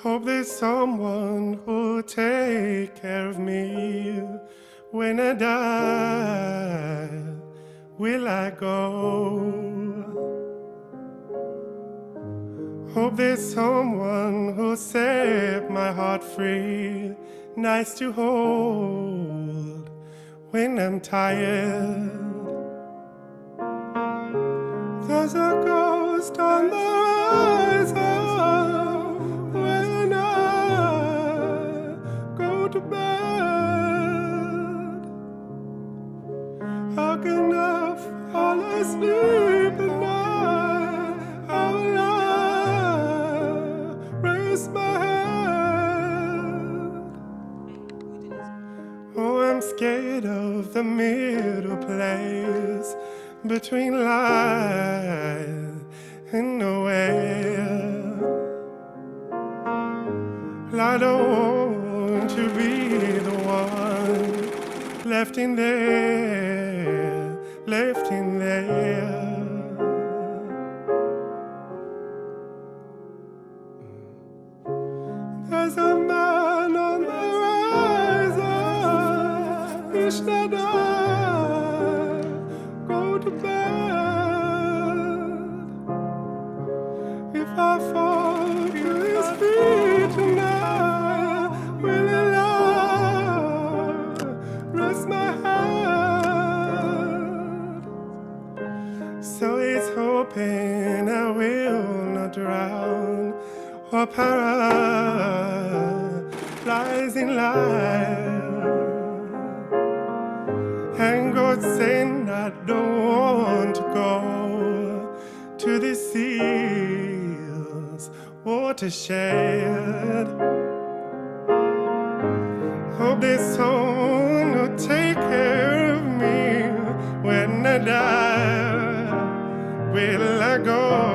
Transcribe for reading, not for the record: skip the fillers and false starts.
Hope there's someone who'll take care of me when I die. Will I go? Hope there's someone who'll set my heart free, nice to hold when I'm tired. There's a ghost on the horizon when I go to bed. How can I fall asleep at night? How will I raise my head? Oh, I'm scared of the middle place between life and nowhere. I don't want to be the one left in there, left in there. There's a man on the horizon, wish that I go to bed. If I fall to his feet tonight, will I rest my head? So he's hoping I will not drown or paralyze in life. And God saying I don't want to go to the seas, watershed. Hope there's someone who'll take care of me when I die. Will I go?